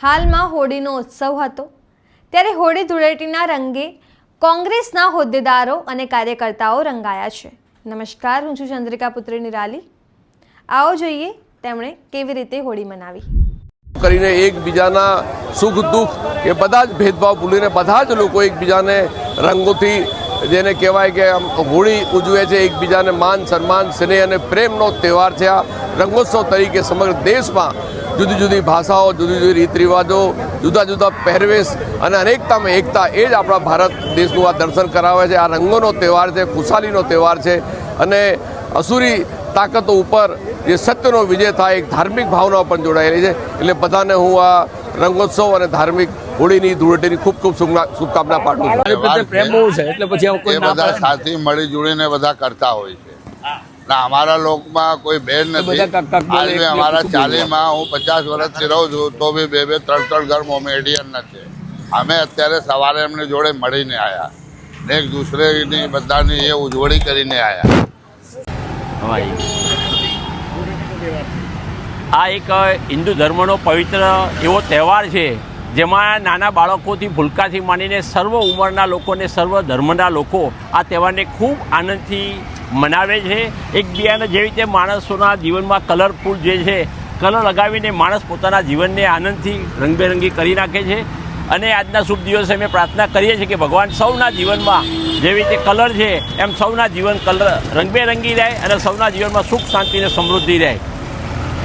હાલમાં હોળીનો ઉત્સવ હતો ત્યારે હોળી ધૂળેટીના રંગે કોંગ્રેસના હોદ્દેદારો અને કાર્યકર્તાઓ રંગાયા છે। નમસ્કાર, હું છું ચંદ્રિકા પુત્રી નિરાલી। આવો જોઈએ તેમણે કેવી રીતે હોળી મનાવી। કરીને એકબીજાના સુખ દુઃખ એ બધા જ ભેદભાવ ભૂલીને બધા જ લોકો એકબીજાને રંગોથી જેને કહેવાય કે હોળી ઉજવે છે, એકબીજાને માન સન્માન સ્નેહ અને પ્રેમનો તહેવાર છે। આ રંગોત્સવ તરીકે સમગ્ર દેશમાં જુદી જુદી ભાષાઓ, જુદી જુદી રીત રિવાજો, જુદા જુદા પહેરવેશ અને અનેકતામાં એકતા એ જ આપણા ભારત દેશનું આ દર્શન કરાવે છે। આ રંગોનો તહેવાર છે, ખુશાલીનો તહેવાર છે અને અસુરી તાકાતો ઉપર જે સત્યનો વિજય થાય, એક ધાર્મિક ભાવના પણ જોડાયેલી છે। એટલે બધાને હું આ રંગોત્સવ અને ધાર્મિક હોળીની ધૂળેટીની ખૂબ ખૂબ શુભકામના પાઠવું છું। પ્રેમ બહુ છે એટલે પછી કોઈ બધા સાથી મળી જોડીને બધા કરતા હોય છે। અમારા લોકમાં કોઈ બેન નથી। આજે અમારા ચાલીમાં હું 50 વર્ષથી રહું છું તો બી 2-3 ઘર મોમેડિયન નથી। અમે અત્યારે સવારે એમની જોડે મળીને આવ્યા, એક દૂસરેની બધાની એ ઉજવણી કરીને આવ્યા। આ એક હિન્દુ ધર્મનો પવિત્ર એવો તહેવાર છે જેમાં નાના બાળકોથી ભૂલકાથી માંડીને સર્વ ઉંમરના લોકોને, સર્વ ધર્મના લોકો આ તહેવારને ખૂબ આનંદથી મનાવે છે। એકબીજાને જેવી રીતે માણસોના જીવનમાં કલરફુલ જે છે, કલર લગાવીને માણસ પોતાના જીવનને આનંદથી રંગબેરંગી કરી નાખે છે। અને આજના શુભ દિવસે અમે પ્રાર્થના કરીએ છીએ કે ભગવાન સૌના જીવનમાં જેવી રીતે કલર છે એમ સૌના જીવન કલર રંગબેરંગી રહે અને સૌના જીવનમાં સુખ શાંતિ અને સમૃદ્ધિ રહે।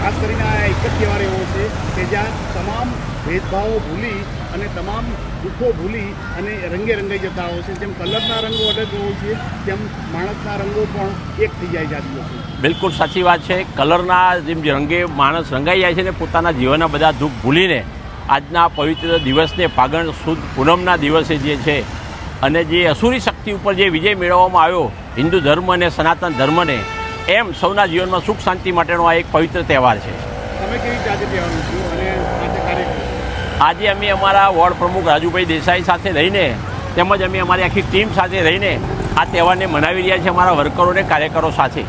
ખાસ કરીને આ એક જ તહેવાર એવો છે કે જ્યાં તમામ ભેદભાવો ભૂલી અને તમામ દુઃખો ભૂલી અને રંગે રંગાઈ જતા હોય છે। જેમ કલરના રંગો અલગ હોય છે તેમ માણસના રંગો પણ એક થઈ જાય છે। બિલકુલ સાચી વાત છે। કલરના જેમ રંગે માણસ રંગાઈ જાય છે ને પોતાના જીવનના બધા દુઃખ ભૂલીને આજના પવિત્ર દિવસને ફાગણ સુદ પૂનમના દિવસે જે છે અને જે અસુરી શક્તિ ઉપર જે વિજય મેળવવામાં આવ્યો હિન્દુ ધર્મ અને સનાતન ધર્મને, એમ સૌના જીવનમાં સુખ શાંતિ માટેનો આ એક પવિત્ર તહેવાર છે। તમે કેવી રીતે તહેવાર ઉજવ્યો અને આજે કાર્યક્રમ? આજે અમે અમારા વોર્ડ પ્રમુખ રાજુભાઈ દેસાઈ સાથે રહીને તેમજ અમે અમારી આખી ટીમ સાથે રહીને આ તહેવારને મનાવી રહ્યા છીએ અમારા વર્કરો અને કાર્યકરો સાથે।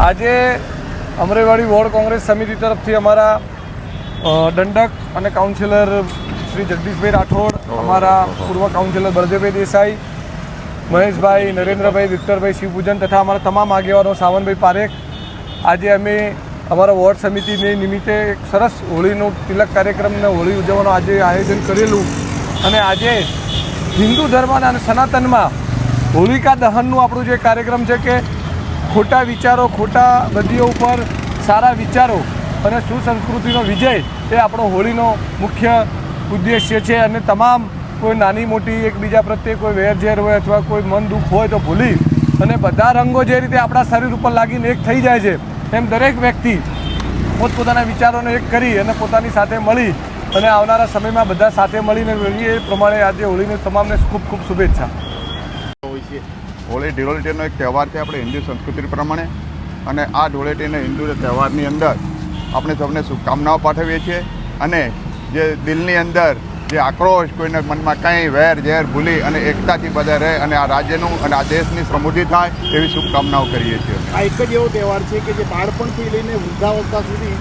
આજે અમરેવાડી વોર્ડ કોંગ્રેસ સમિતિ તરફથી અમારા દંડક અને કાઉન્સિલર શ્રી જગદીશભાઈ રાઠોડ, અમારા પૂર્વ કાઉન્સિલર બળદેવભાઈ દેસાઈ, મહેશભાઈ, નરેન્દ્રભાઈ, વિક્ટરભાઈ શિવપૂજન તથા અમારા તમામ આગેવાનો, સાવનભાઈ પારેખ, આજે અમે અમારા વોર્ડ સમિતિની નિમિત્તે એક સરસ હોળીનું તિલક કાર્યક્રમને હોળી ઉજવવાનું આજે આયોજન કરેલું। અને આજે હિન્દુ ધર્મ અને સનાતનમાં હોલિકા દહનનું આપણું જે કાર્યક્રમ છે કે ખોટા વિચારો, ખોટા બદીઓ ઉપર સારા વિચારો અને સુસંસ્કૃતિનો વિજય એ આપણો હોળીનો મુખ્ય ઉદ્દેશ્ય છે। અને તમામ કોઈ નાની મોટી એકબીજા પ્રત્યે કોઈ વેરઝેર હોય અથવા કોઈ મન દુઃખ હોય તો ભૂલી અને બધા રંગો જે રીતે આપણા શરીર ઉપર લાગીને એક થઈ જાય છે એમ દરેક વ્યક્તિ પોતપોતાના વિચારોને એક કરી અને પોતાની સાથે મળી અને આવનારા સમયમાં બધા સાથે મળીને રહીએ એ પ્રમાણે આજે હોળીની તમામને ખૂબ ખૂબ શુભેચ્છા। હોળી ધૂળેટીનો એક તહેવાર છે આપણે હિન્દુ સંસ્કૃતિ પ્રમાણે, અને આ ધૂળેટીના હિન્દુ તહેવારની અંદર આપણે સૌને શુભકામનાઓ પાઠવીએ છીએ। અને જે દિલની અંદર જે આક્રોશ, કોઈને મનમાં કંઈ વેર ઝેર ભૂલી અને એકતાથી બધા રહે અને આ રાજ્યનું અને આ દેશની સમૃદ્ધિ થાય એવી શુભકામનાઓ કરીએ છીએ। આ એક જ એવો તહેવાર છે કે જે બાળપણથી લઈને વૃદ્ધાવસ્થા સુધી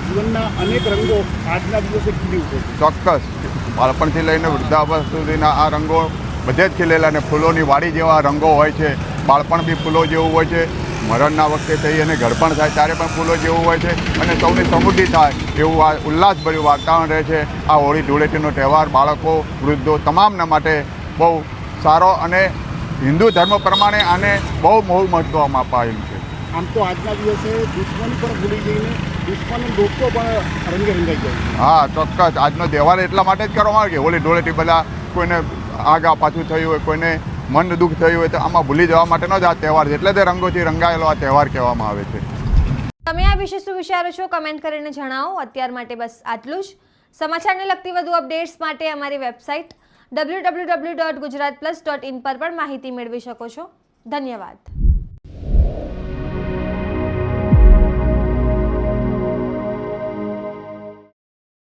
જીવનના અનેક રંગો આજના દિવસે ખીલી ઉઠે છે। ચોક્કસ, બાળપણથી લઈને વૃદ્ધાવસ્થા સુધીના આ રંગો બધે જ ખીલેલા અને ફૂલોની વાડી જેવા રંગો હોય છે। બાળપણ બી ફૂલો જેવું હોય છે, મરણના વખતે થઈ અને ઘરપણ થાય ત્યારે પણ ફૂલો જેવું હોય છે અને સૌની સમૃદ્ધિ થાય એવું આ ઉલ્લાસભર્યું વાતાવરણ રહે છે। આ હોળી ધૂળેટીનો તહેવાર બાળકો, વૃદ્ધો તમામના માટે બહુ સારો અને હિન્દુ ધર્મ પ્રમાણે આને બહુ મહત્વ અપાયેલું છે। આમ તો આજના દિવસે દુશ્મની પણ ભૂલી જઈને દુશ્મન લોકો પણ રંગે રંગાઈ જાય છે। હા, ચોક્કસ, આજનો તહેવાર એટલા માટે જ કરવામાં આવે કે હોળી ધૂળેટી બધા કોઈને આગા પાછું થયું હોય, કોઈને મન દુઃખ થયું હોય તો આમાં ભૂલી જવા માટેનો જ આ તહેવાર છે, એટલે તે રંગોથી રંગાયેલો આ તહેવાર કહેવામાં આવે છે। તમે આ વિશે શું વિચારો છો કમેન્ટ કરીને જણાવો। અત્યાર માટે બસ આટલું જ। સમાચારને લગતી વધુ અપડેટ્સ માટે અમારી વેબસાઇટ www.gujaratplus.in પર પણ માહિતી મેળવી શકો છો। ધન્યવાદ।